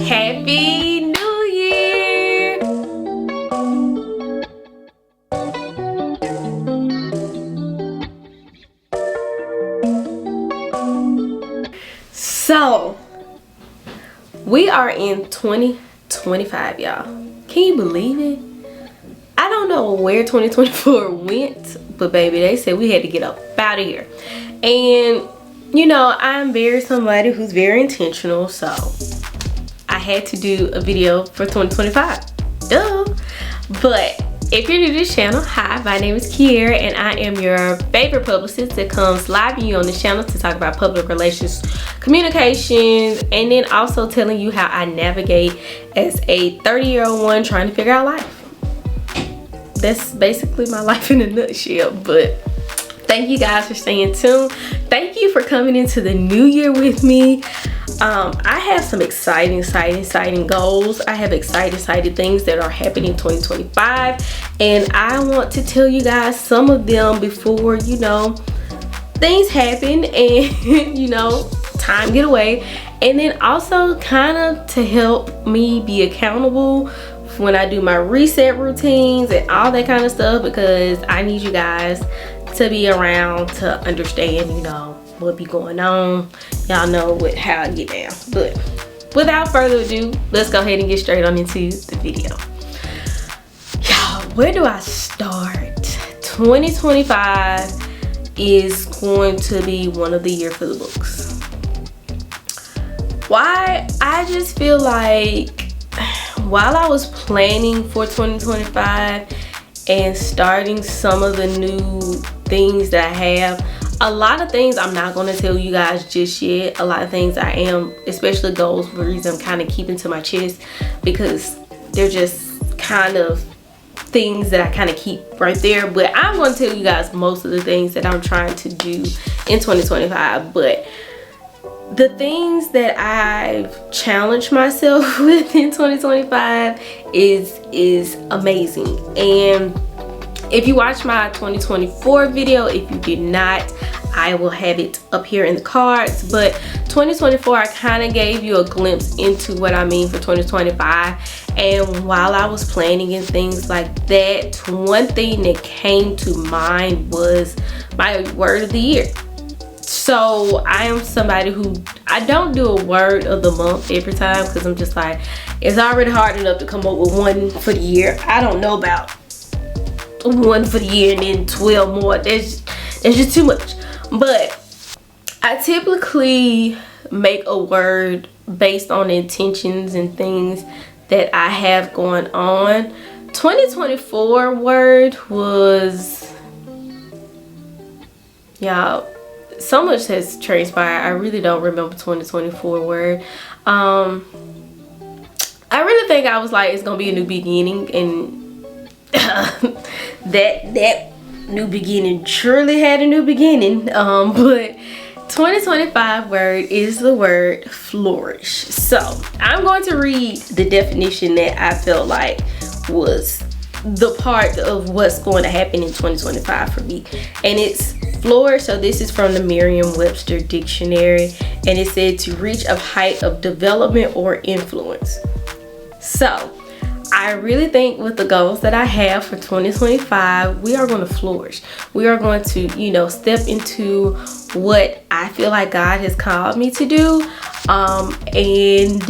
Happy New Year! So, we are in 2025, y'all. Can you believe it? I don't know where 2024 went, but baby, they said we had to get up out of here. And you know, I'm somebody who's very intentional, so I had to do a video for 2025. Duh. But if you're new to this channel, hi, my name is Keaira, and I am your favorite publicist that comes live you on this channel to talk about public relations, communications, and then also telling you how I navigate as a 30-year-old one trying to figure out life. That's basically my life in a nutshell. But thank you guys for staying tuned. Thank you for coming into the new year with me. I have some exciting goals. I have exciting things that are happening in 2025, and I want to tell you guys some of them before, you know, things happen and you know, time get away. And then also kind of to help me be accountable when I do my reset routines and all that kind of stuff, because I need you guys to be around to understand, you know, what be going on. Y'all know how I get down. But without further ado, let's go ahead and get straight on into the video. Y'all, where do I start? 2025 is going to be one of the year for the books. Why? I just feel like while I was planning for 2025 and starting some of the new things that I have, a lot of things I'm not going to tell you guys just yet. A lot of things I am, especially goals, for reason I'm kind of keeping to my chest, because they're just kind of things that I kind of keep right there. But I'm going to tell you guys most of the things that I'm trying to do in 2025. But the things that I've challenged myself with in 2025 is amazing. And if you watched my 2024 video, if you did not, I will have it up here in the cards. But 2024, I kind of gave you a glimpse into what I mean for 2025. And while I was planning and things like that, one thing that came to mind was my word of the year. So I am somebody who, I don't do a word of the month every time, because I'm just like, it's already hard enough to come up with one for the year. I don't know about one for the year and then 12 more. That's just too much. But I typically make a word based on intentions and things that I have going on. 2024 word was, y'all, so much has transpired. I really don't remember 2024 word. I really think I was like, it's gonna be a new beginning, and that new beginning surely had a new beginning. But 2025 word is the word flourish. So I'm going to read the definition that I felt like was the part of what's going to happen in 2025 for me, and it's flourish. So this is from the Merriam-Webster dictionary, and it said to reach a height of development or influence. So I really think with the goals that I have for 2025, we are going to flourish. We are going to, you know, step into what I feel like God has called me to do, and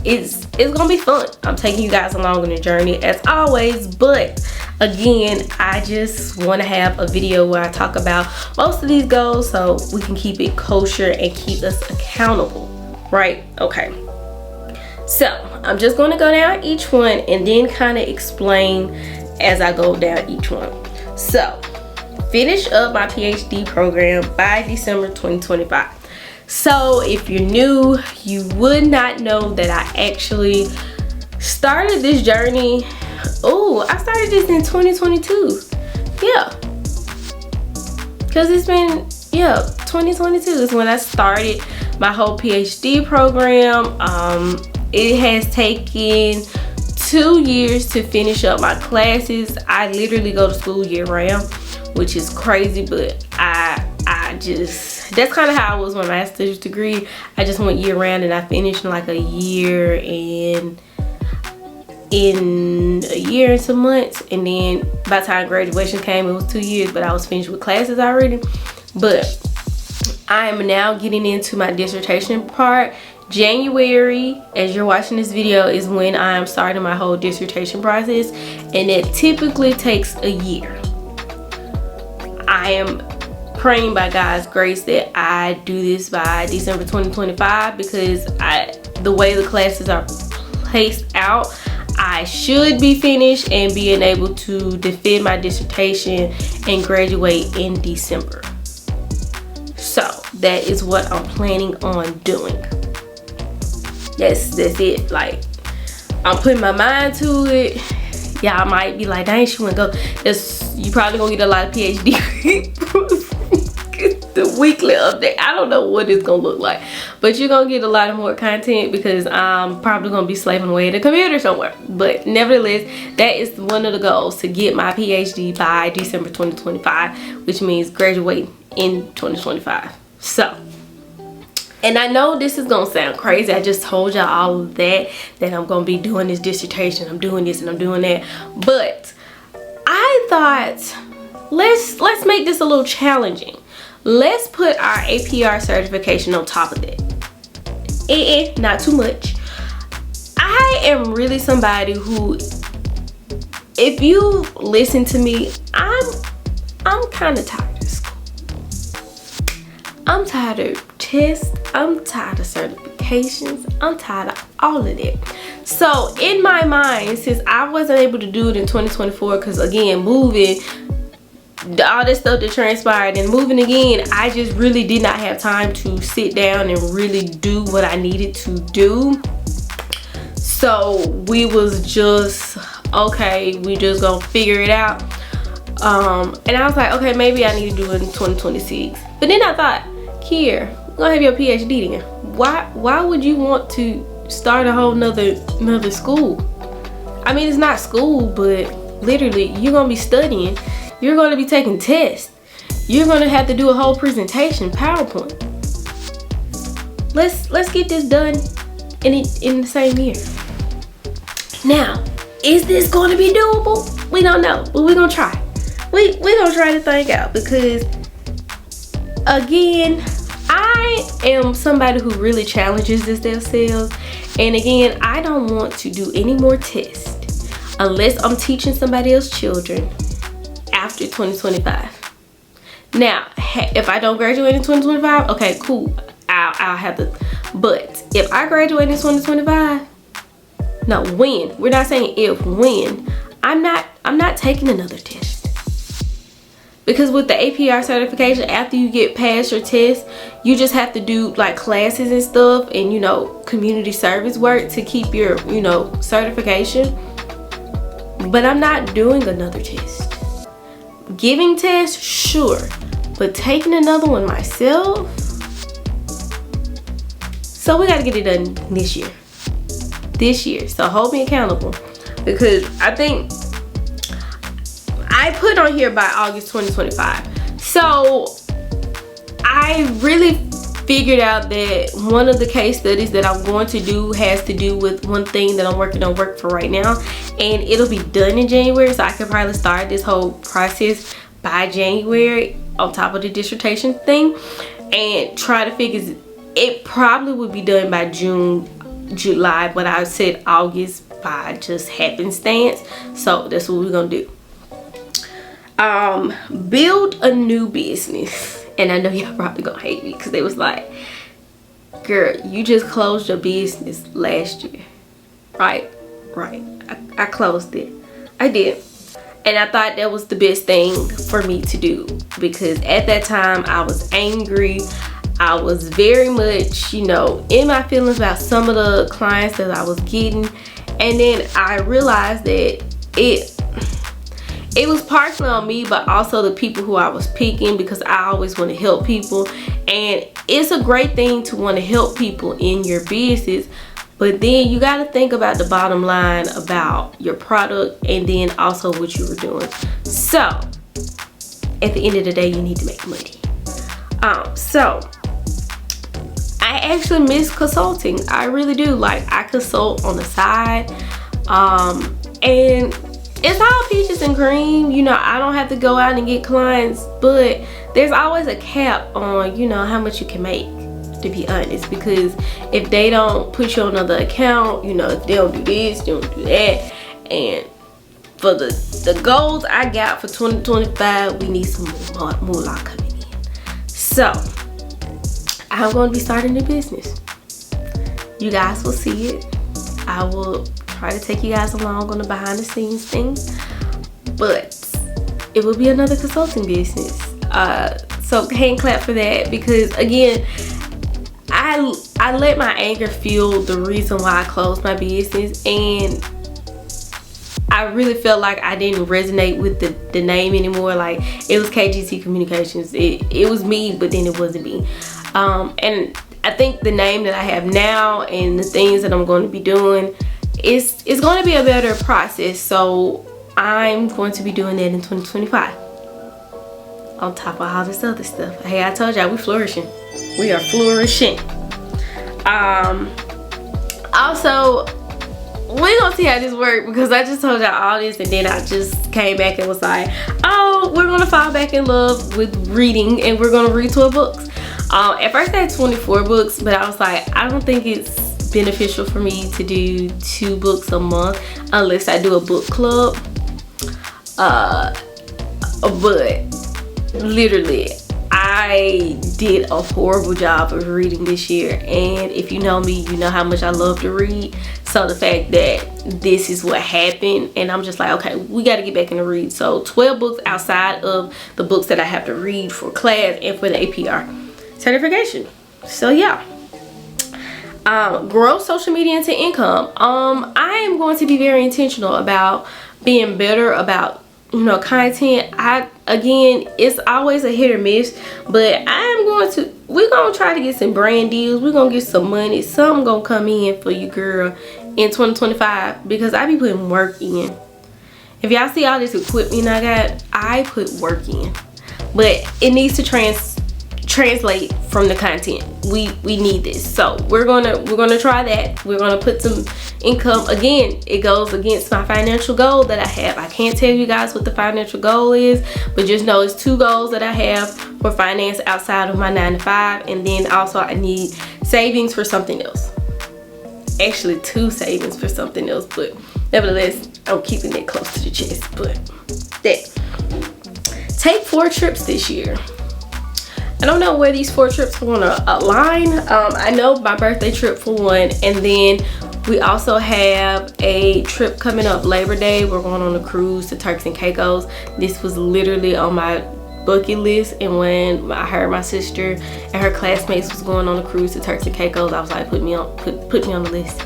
it's gonna be fun. I'm taking you guys along on the journey as always. But again, I just want to have a video where I talk about most of these goals so we can keep it kosher and keep us accountable, right? Okay, so I'm just going to go down each one and then kind of explain as I go down each one. So finish up my PhD program by December 2025. So if you're new, you would not know that I actually started this journey. Oh, I started this in 2022. Yeah, because it's been, 2022 is when I started my whole PhD program. It has taken 2 years to finish up my classes. I literally go to school year round, which is crazy, but I just that's kind of how I was with my master's degree. I just went year round, and I finished in like a year and some months. And then by the time graduation came, it was 2 years, but I was finished with classes already. But I am now getting into my dissertation part. January, as you're watching this video, is when I am starting my whole dissertation process, and it typically takes a year. I am praying by God's grace that I do this by December 2025, because the way the classes are placed out, I should be finished and being able to defend my dissertation and graduate in December. So that is what I'm planning on doing. That's it. Like, I'm putting my mind to it. Y'all might be like, dang, she wanna go. You probably gonna get a lot of PhD the weekly update. I don't know what it's gonna look like, but you're gonna get a lot of more content because I'm probably gonna be slaving away at a computer somewhere. But nevertheless, that is one of the goals, to get my PhD by December 2025, which means graduate in 2025. So, and I know this is gonna sound crazy. I just told y'all all of that I'm gonna be doing this dissertation, I'm doing this and I'm doing that. But I thought, let's make this a little challenging. Let's put our APR certification on top of it. Not too much. I am really somebody who, if you listen to me, I'm kind of tired of school. I'm tired of tests. I'm tired of certifications. I'm tired of all of that. So in my mind, since I wasn't able to do it in 2024, because again, moving, all this stuff that transpired and moving again, I just really did not have time to sit down and really do what I needed to do. So we was just, okay, we just gonna figure it out. And I was like, okay, maybe I need to do it in 2026. But then I thought, Keir, you're gonna have your PhD then. Why would you want to start a whole nother school? I mean, it's not school, but literally you're gonna be studying. You're going to be taking tests. You're going to have to do a whole presentation, PowerPoint. Let's get this done in the same year. Now, is this going to be doable? We don't know, but we're going to try. We're going to try to think out, because again, I am somebody who really challenges themselves. And again, I don't want to do any more tests unless I'm teaching somebody else's children after 2025. Now, if I don't graduate in 2025, okay, cool. I'll have to. But if I graduate in 2025, no, when? We're not saying if, when. I'm not taking another test. Because with the APR certification, after you get past your test, you just have to do like classes and stuff and, you know, community service work to keep your, you know, certification. But I'm not doing another test. Giving tests, sure, but taking another one myself. So we got to get it done this year. So hold me accountable, because I think I put on here by August 2025. So I really figured out that one of the case studies that I'm going to do has to do with one thing that I'm working on work for right now, and it'll be done in January, so I could probably start this whole process by January on top of the dissertation thing, and try to figure it probably would be done by June, July, but I said August by just happenstance. So that's what we're gonna do. Build a new business. And I know y'all probably gonna hate me, because they was like, girl, you just closed your business last year. Right. I closed it. I did. And I thought that was the best thing for me to do, because at that time I was angry. I was very much, you know, in my feelings about some of the clients that I was getting. And then I realized that it was partially on me, but also the people who I was picking, because I always want to help people. And it's a great thing to want to help people in your business, but then you got to think about the bottom line about your product, and then also what you were doing. So at the end of the day, you need to make money. So I actually miss consulting. I really do. Like, I consult on the side, and it's all peaches and cream. You know, I don't have to go out and get clients, but there's always a cap on, you know, how much you can make, to be honest, because if they don't put you on another account, you know, if they don't do this, they don't do that. And for the goals I got for 2025, we need some more coming in. So I'm going to be starting a business. You guys will see it. I will try to take you guys along on the behind the scenes things, but it will be another consulting business. So hand clap for that, because again, I let my anger fuel the reason why I closed my business, and I really felt like I didn't resonate with the name anymore. Like, it was KGT Communications. It was me, but then it wasn't me. And I think the name that I have now and the things that I'm going to be doing is going to be a better process. So I'm going to be doing that in 2025. On top of all this other stuff. Hey, I told y'all we flourishing. We are flourishing. Also, we're gonna see how this works, because I just told y'all all this and then I just came back and was like, oh, we're gonna fall back in love with reading and we're gonna read 12 books. At first I had 24 books, but I was like, I don't think it's beneficial for me to do 2 books a month unless I do a book club. But literally, I did a horrible job of reading this year, and if you know me, you know how much I love to read. So the fact that this is what happened, and I'm just like, okay, we got to get back in the read. So 12 books outside of the books that I have to read for class and for the APR certification. So yeah. Grow social media into income. I am going to be very intentional about being better about, you know, content. Again, it's always a hit or miss, but we're gonna try to get some brand deals. We're gonna get some money. Something gonna come in for you, girl, in 2025, because I be putting work in. If y'all see all this equipment I put work in, but it needs to translate from the content. We need this, so we're gonna try that. We're gonna put some income. Again, it goes against my financial goal that I have. I can't tell you guys what the financial goal is, but just know it's 2 goals that I have for finance outside of my 9 to 5, and then also I need savings for something else. Actually 2 savings for something else, but nevertheless, I'm keeping it close to the chest. But take 4 trips this year. I don't know where these 4 trips are gonna align. I know my birthday trip for one, and then we also have a trip coming up Labor Day. We're going on a cruise to Turks and Caicos. This was literally on my bucket list, and when I heard my sister and her classmates was going on a cruise to Turks and Caicos, I was like, put me on the list.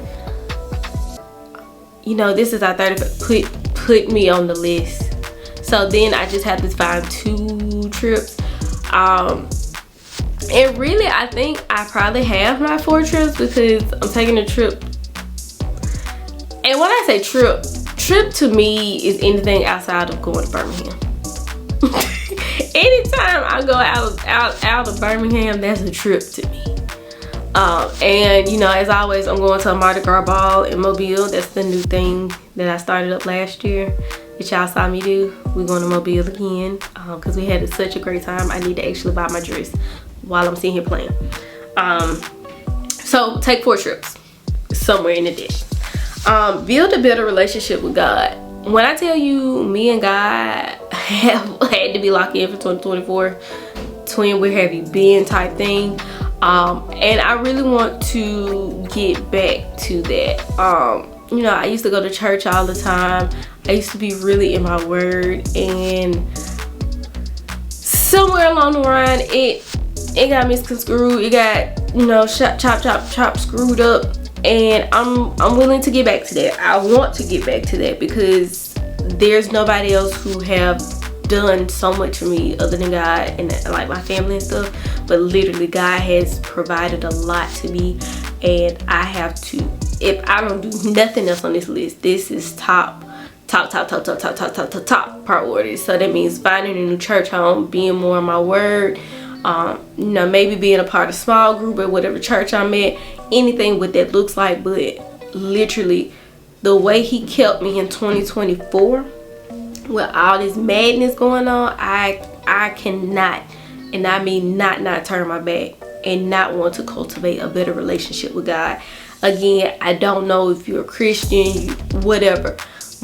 You know, this is our 30th. Put me on the list. So then I just have to find 2 trips. And really, I think I probably have my 4 trips, because I'm taking a trip. And when I say trip to me is anything outside of going to Birmingham. Anytime I go out of Birmingham, that's a trip to me. And you know, as always, I'm going to a Mardi Gras ball in Mobile. That's the new thing that I started up last year, that y'all saw me do. We're going to Mobile again, because we had such a great time. I need to actually buy my dress while I'm sitting here playing. So take 4 trips somewhere in addition. Build a better relationship with God. When I tell you, me and God have had to be locked in for 2024, twin, where have you been type thing. And I really want to get back to that. You know, I used to go to church all the time. I used to be really in my word, and somewhere along the line, it got misconstrued. It got, you know, chop screwed up, and I'm willing to get back to that. I want to get back to that, because there's nobody else who have done so much for me other than God and like my family and stuff. But literally, God has provided a lot to me, and I have to, if I don't do nothing else on this list, this is top priorities. So that means finding a new church home, being more in my word, You know, maybe being a part of small group or whatever church I'm at, anything what that looks like. But literally the way he kept me in 2024 with all this madness going on, I cannot, and I mean not turn my back and not want to cultivate a better relationship with God. Again, I don't know if you're a Christian, whatever,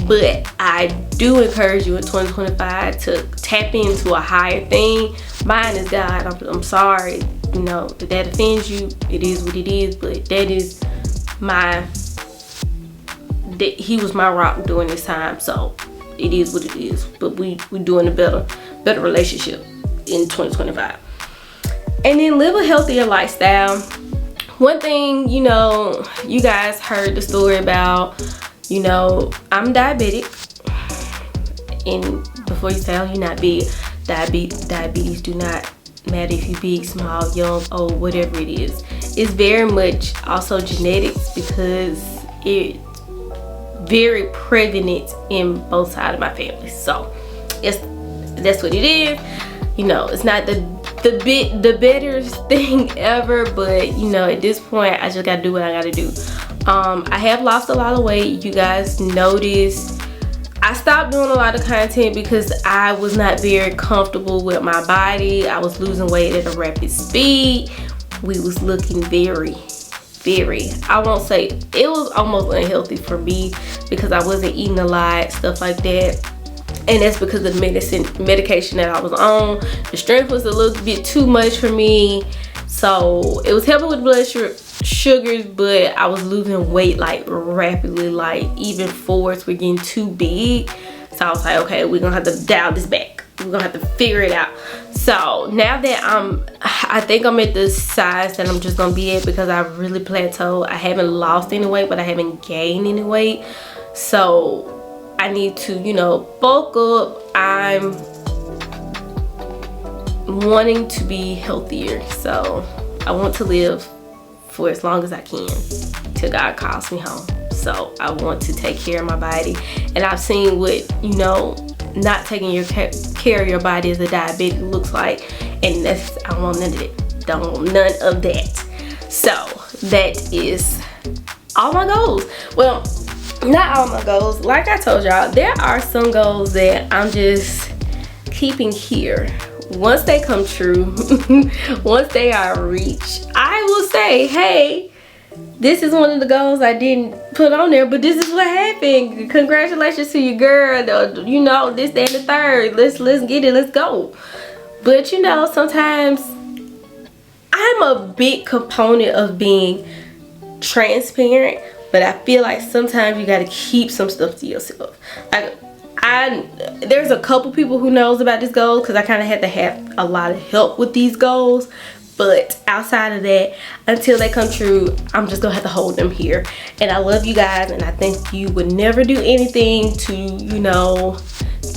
but I do encourage you in 2025 to tap into a higher thing. Mine is God. I'm sorry, you know, if that offends you, it is what it is, but that is he was my rock during this time, so it is what it is. But we doing a better relationship in 2025. And then live a healthier lifestyle. One thing, you know, you guys heard the story about, you know, I'm diabetic. And before you say, oh, you're not big, diabetes do not matter if you're big, small, young, old, whatever it is. It's very much also genetics, because it's very prevalent in both sides of my family. So that's what it is. You know, it's not the better thing ever, but you know, at this point I just gotta do what I gotta do. I have lost a lot of weight. You guys noticed I stopped doing a lot of content because I was not very comfortable with my body. I was losing weight at a rapid speed. We was looking very, I won't say, it was almost unhealthy for me because I wasn't eating a lot, stuff like that. And that's because of the medication that I was on. The strength was a little bit too much for me. So it was helping with blood sugars, but I was losing weight like rapidly. Like even fours were getting too big. So I was like, okay, we're gonna have to dial this back. We're gonna have to figure it out. So now that I think I'm at the size that I'm just gonna be at, because I really plateaued. I haven't lost any weight, but I haven't gained any weight. So I need to, you know, bulk up. I'm wanting to be healthier, so I want to live for as long as I can till God calls me home. So I want to take care of my body, and I've seen what, you know, not taking care of your body as a diabetic looks like, and that's, I want none of that. Don't want none of that. So that is all my goals. Well, not all my goals. Like I told y'all, there are some goals that I'm just keeping here. Once they come true, once they are reached, I will say, hey, this is one of the goals I didn't put on there, but this is what happened. Congratulations to your girl. You know, this, that, and the third. Let's get it. Let's go. But you know, sometimes I'm a big component of being transparent, but I feel like sometimes you gotta keep some stuff to yourself. Like there's a couple people who knows about this goal, because I kind of had to have a lot of help with these goals. But outside of that, until they come true, I'm just gonna have to hold them here. And I love you guys, and I think you would never do anything to, you know,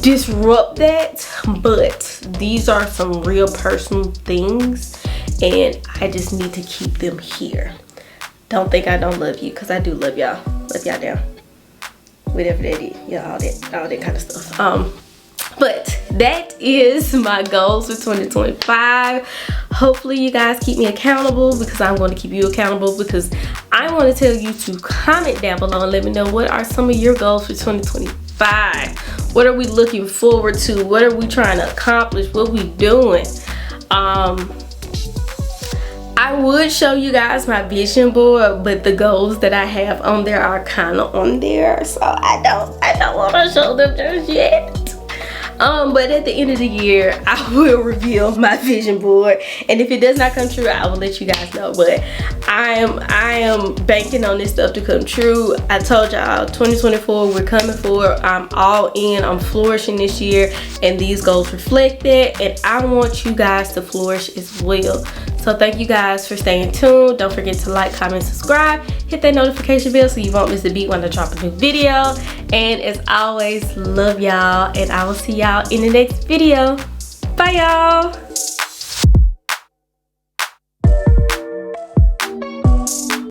disrupt that. But these are some real personal things, and I just need to keep them here. Don't think I don't love you, because I do love y'all. Love y'all down. Whatever that is. Yeah, all that kind of stuff. But that is my goals for 2025. Hopefully you guys keep me accountable, because I'm going to keep you accountable, because I want to tell you to comment down below and let me know what are some of your goals for 2025. What are we looking forward to? What are we trying to accomplish? What we doing? I would show you guys my vision board, but the goals that I have on there are kind of on there, so I don't want to show them just yet. But at the end of the year, I will reveal my vision board, and if it does not come true, I will let you guys know. But I am banking on this stuff to come true. I told y'all 2024, we're coming for it. I'm all in. I'm flourishing this year, and these goals reflect that, and I want you guys to flourish as well. So thank you guys for staying tuned. Don't forget to like, comment, subscribe, hit that notification bell so you won't miss a beat when I drop a new video. And as always, love y'all, and I will see y'all in the next video. Bye y'all.